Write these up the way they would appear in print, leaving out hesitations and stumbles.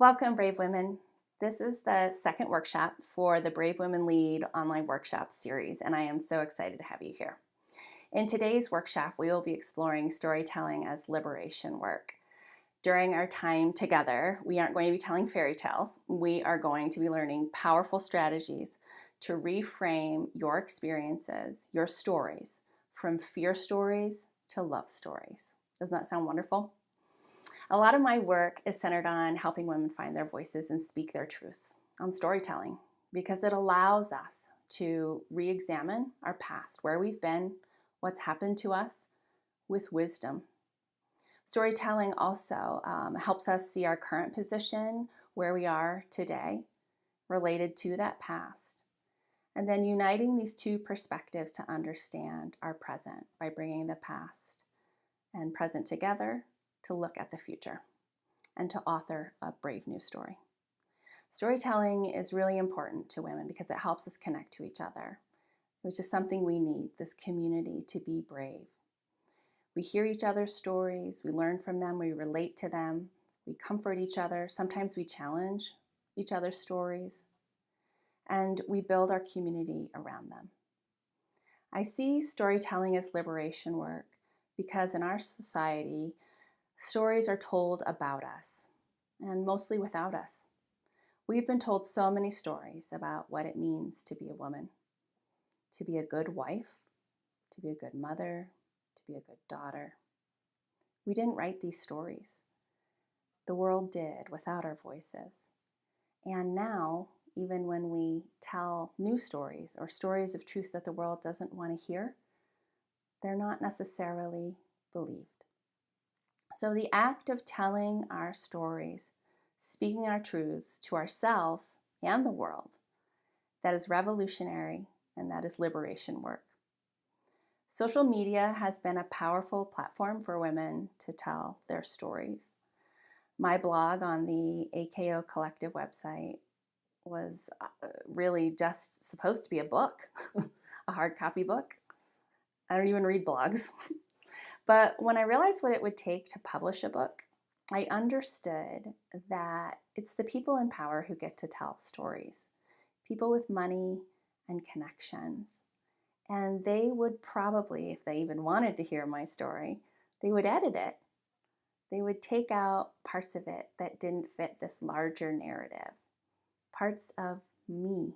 Welcome, Brave Women. This is the second workshop for the Brave Women Lead online workshop series, and I am so excited to have you here. In today's workshop, we will be exploring storytelling as liberation work. During our time together, we aren't going to be telling fairy tales. We are going to be learning powerful strategies to reframe your experiences, your stories, from fear stories to love stories. Doesn't that sound wonderful? A lot of my work is centered on helping women find their voices and speak their truths, on storytelling, because it allows us to re-examine our past, where we've been, what's happened to us, with wisdom. Storytelling also helps us see our current position, where we are today, related to that past, and then uniting these two perspectives to understand our present by bringing the past and present together to look at the future and to author a brave new story. Storytelling is really important to women because it helps us connect to each other, which is something we need, this community, to be brave. We hear each other's stories, we learn from them, we relate to them, we comfort each other, sometimes we challenge each other's stories, and we build our community around them. I see storytelling as liberation work because in our society, stories are told about us, and mostly without us. We've been told so many stories about what it means to be a woman, to be a good wife, to be a good mother, to be a good daughter. We didn't write these stories. The world did without our voices. And now, even when we tell new stories or stories of truth that the world doesn't want to hear, they're not necessarily believed. So the act of telling our stories, speaking our truths to ourselves and the world, that is revolutionary and that is liberation work. Social media has been a powerful platform for women to tell their stories. My blog on the AKO Collective website was really just supposed to be a book, a hard copy book. I don't even read blogs. But when I realized what it would take to publish a book, I understood that it's the people in power who get to tell stories, people with money and connections. And they would probably, if they even wanted to hear my story, they would edit it. They would take out parts of it that didn't fit this larger narrative, parts of me.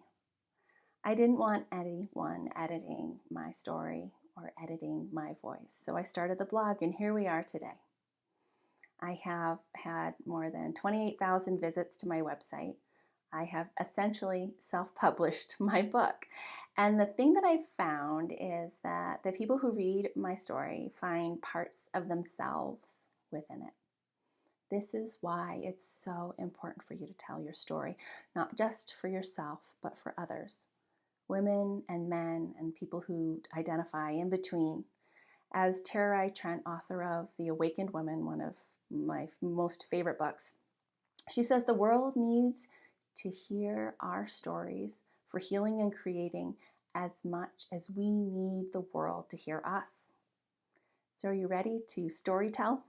I didn't want anyone editing my story or editing my voice. So I started the blog, and here we are today. I have had more than 28,000 visits to my website. I have essentially self-published my book. And the thing that I've found is that the people who read my story find parts of themselves within it. This is why it's so important for you to tell your story, not just for yourself, but for others. Women and men and people who identify in between. As Tara Trent, author of The Awakened Woman, one of my most favorite books, she says the world needs to hear our stories for healing and creating as much as we need the world to hear us. So are you ready to storytell?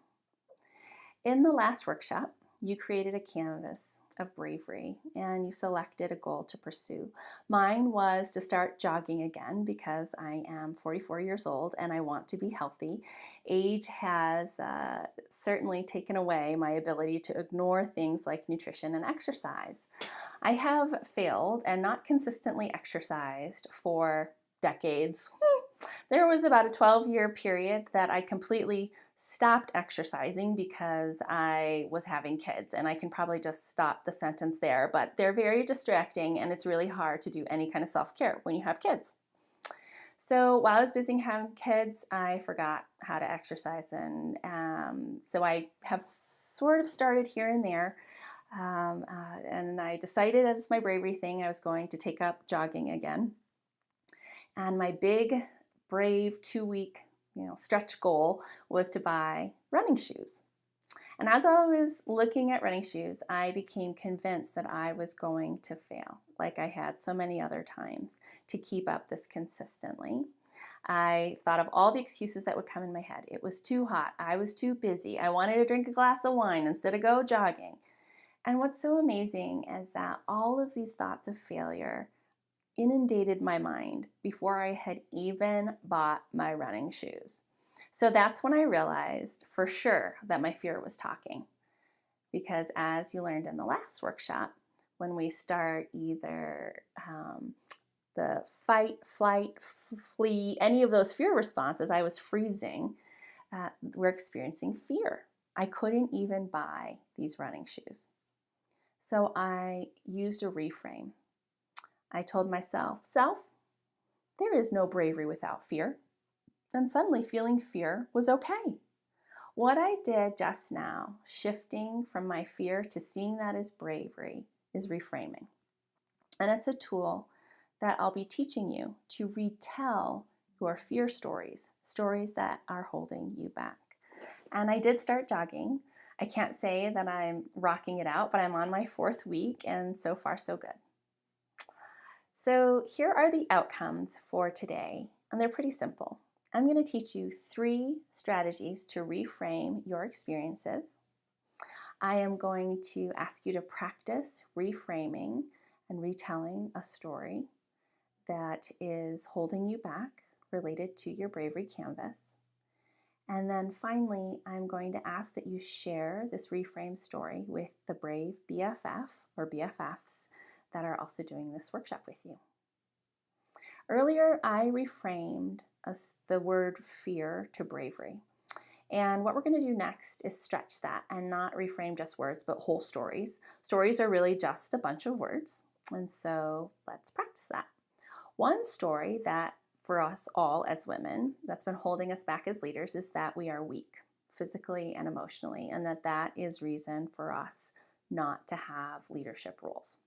In the last workshop, you created a canvas of bravery and you selected a goal to pursue. Mine was to start jogging again because I am 44 years old and I want to be healthy. Age has certainly taken away my ability to ignore things like nutrition and exercise. I have failed and not consistently exercised for decades. There was about a 12-year period that I completely stopped exercising because I was having kids, and I can probably just stop the sentence there, but they're very distracting and it's really hard to do any kind of self-care when you have kids. So while I was busy having kids, I forgot how to exercise, and so I have sort of started here and there, and I decided as my bravery thing I was going to take up jogging again. And my big, brave 2-week stretch goal was to buy running shoes. And as I was looking at running shoes, I became convinced that I was going to fail, like I had so many other times, to keep up this consistently. I thought of all the excuses that would come in my head. It was too hot. I was too busy. I wanted to drink a glass of wine instead of go jogging. And what's so amazing is that all of these thoughts of failure inundated my mind before I had even bought my running shoes. So that's when I realized for sure that my fear was talking. Because as you learned in the last workshop, when we start either the fight, flight, flee, any of those fear responses, I was freezing, we're experiencing fear. I couldn't even buy these running shoes. So I used a reframe. I told myself, self, there is no bravery without fear. And suddenly feeling fear was okay. What I did just now, shifting from my fear to seeing that as bravery, is reframing. And it's a tool that I'll be teaching you to retell your fear stories, stories that are holding you back. And I did start jogging. I can't say that I'm rocking it out, but I'm on my 4th week, and so far so good. So here are the outcomes for today, and they're pretty simple. I'm going to teach you 3 strategies to reframe your experiences. I am going to ask you to practice reframing and retelling a story that is holding you back related to your bravery canvas. And then finally, I'm going to ask that you share this reframe story with the brave BFF or BFFs that are also doing this workshop with you. Earlier, I reframed the word fear to bravery. And what we're going to do next is stretch that and not reframe just words, but whole stories. Stories are really just a bunch of words. And so let's practice that. One story that for us all as women that's been holding us back as leaders is that we are weak physically and emotionally, and that is reason for us not to have leadership roles.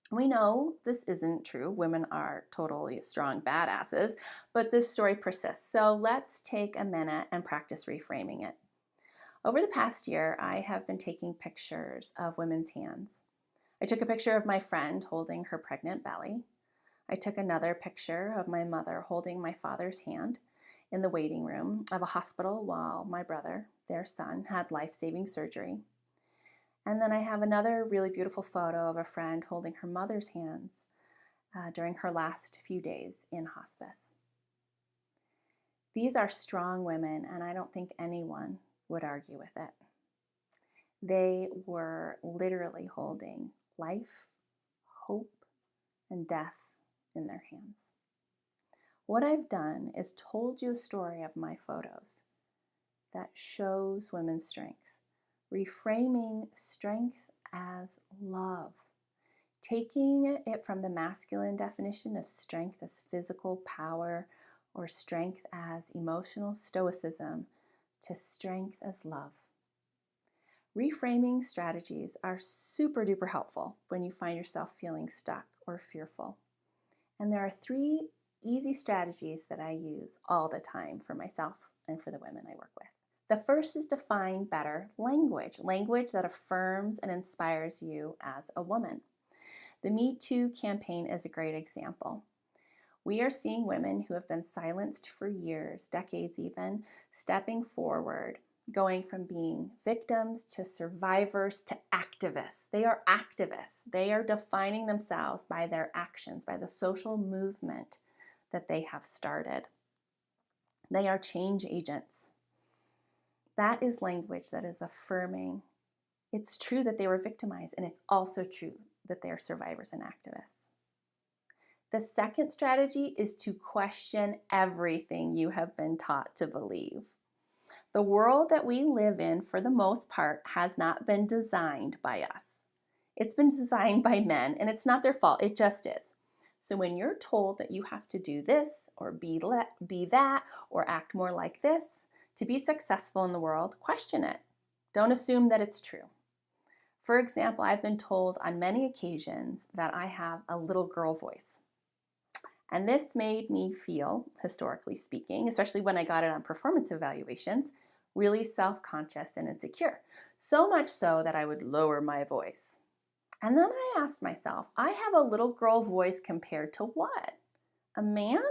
We know this isn't true. Women are totally strong badasses, but this story persists. So let's take a minute and practice reframing it. Over the past year, I have been taking pictures of women's hands. I took a picture of my friend holding her pregnant belly. I took another picture of my mother holding my father's hand in the waiting room of a hospital while my brother, their son, had life-saving surgery. And then I have another really beautiful photo of a friend holding her mother's hands during her last few days in hospice. These are strong women, and I don't think anyone would argue with it. They were literally holding life, hope, and death in their hands. What I've done is told you a story of my photos that shows women's strength, reframing strength as love, taking it from the masculine definition of strength as physical power or strength as emotional stoicism to strength as love. Reframing strategies are super duper helpful when you find yourself feeling stuck or fearful. And there are 3 easy strategies that I use all the time for myself and for the women I work with. The first is to find better language that affirms and inspires you as a woman. The Me Too campaign is a great example. We are seeing women who have been silenced for years, decades even, stepping forward, going from being victims to survivors to activists. They are activists. They are defining themselves by their actions, by the social movement that they have started. They are change agents. That is language that is affirming. It's true that they were victimized, and it's also true that they're survivors and activists. The second strategy is to question everything you have been taught to believe. The world that we live in, for the most part, has not been designed by us. It's been designed by men, and it's not their fault. It just is. So when you're told that you have to do this or be that or act more like this to be successful in the world, question it. Don't assume that it's true. For example, I've been told on many occasions that I have a little girl voice. And this made me feel, historically speaking, especially when I got it on performance evaluations, really self-conscious and insecure. So much so that I would lower my voice. And then I asked myself, I have a little girl voice compared to what? A man?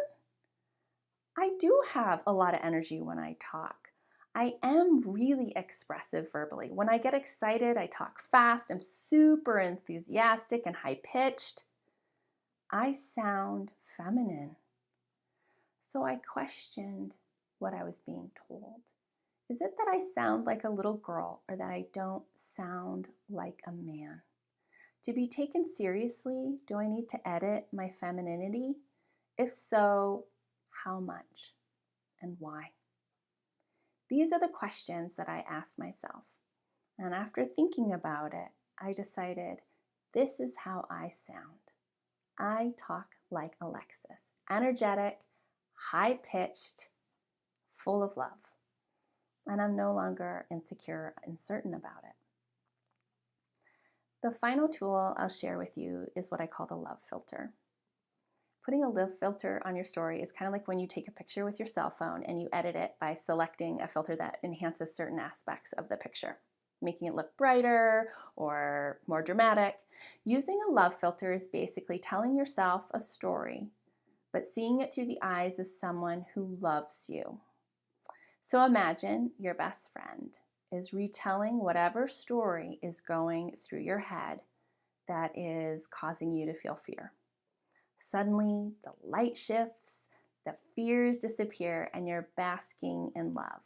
I do have a lot of energy when I talk. I am really expressive verbally. When I get excited, I talk fast, I'm super enthusiastic and high-pitched. I sound feminine. So I questioned what I was being told. Is it that I sound like a little girl or that I don't sound like a man? To be taken seriously, do I need to edit my femininity? If so, how much and why? These are the questions that I asked myself. And after thinking about it, I decided this is how I sound. I talk like Alexis, energetic, high-pitched, full of love. And I'm no longer insecure and uncertain about it. The final tool I'll share with you is what I call the love filter. Putting a love filter on your story is kind of like when you take a picture with your cell phone and you edit it by selecting a filter that enhances certain aspects of the picture, making it look brighter or more dramatic. Using a love filter is basically telling yourself a story, but seeing it through the eyes of someone who loves you. So imagine your best friend is retelling whatever story is going through your head that is causing you to feel fear. Suddenly, the light shifts, the fears disappear, and you're basking in love.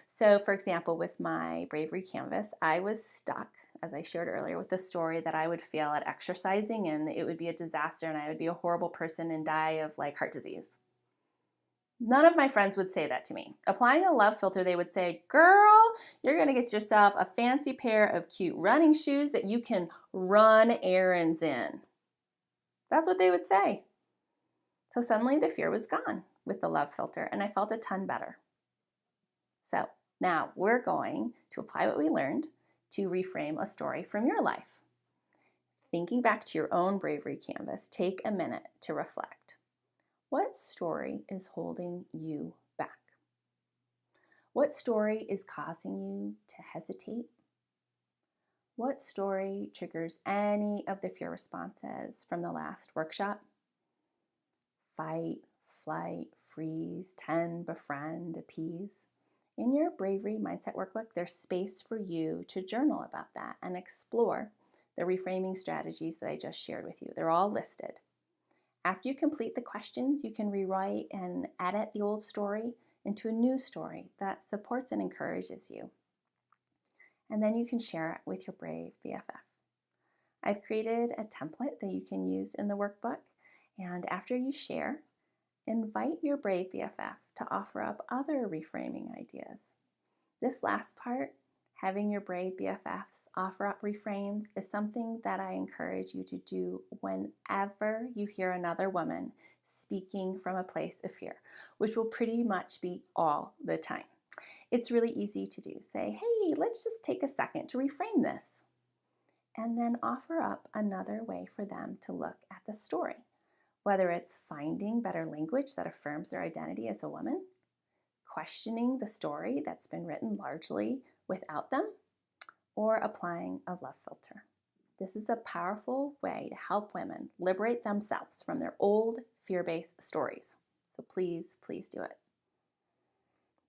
So, for example, with my bravery canvas, I was stuck, as I shared earlier, with the story that I would fail at exercising and it would be a disaster and I would be a horrible person and die of heart disease. None of my friends would say that to me. Applying a love filter, they would say, girl, you're going to get yourself a fancy pair of cute running shoes that you can run errands in. That's what they would say. So suddenly the fear was gone with the love filter and I felt a ton better. So now we're going to apply what we learned to reframe a story from your life. Thinking back to your own bravery canvas, take a minute to reflect. What story is holding you back? What story is causing you to hesitate? What story triggers any of the fear responses from the last workshop? Fight, flight, freeze, tend, befriend, appease. In your bravery mindset workbook, there's space for you to journal about that and explore the reframing strategies that I just shared with you. They're all listed. After you complete the questions, you can rewrite and edit the old story into a new story that supports and encourages you. And then you can share it with your brave BFF. I've created a template that you can use in the workbook, and after you share, invite your brave BFF to offer up other reframing ideas. This last part, having your brave BFFs offer up reframes, is something that I encourage you to do whenever you hear another woman speaking from a place of fear, which will pretty much be all the time. It's really easy to do. Say, hey, let's just take a second to reframe this. And then offer up another way for them to look at the story, whether it's finding better language that affirms their identity as a woman, questioning the story that's been written largely without them, or applying a love filter. This is a powerful way to help women liberate themselves from their old fear-based stories. So please, please do it.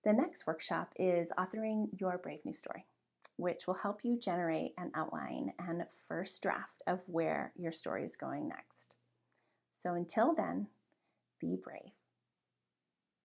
The next workshop is authoring your brave new story, which will help you generate an outline and first draft of where your story is going next. So until then, be brave.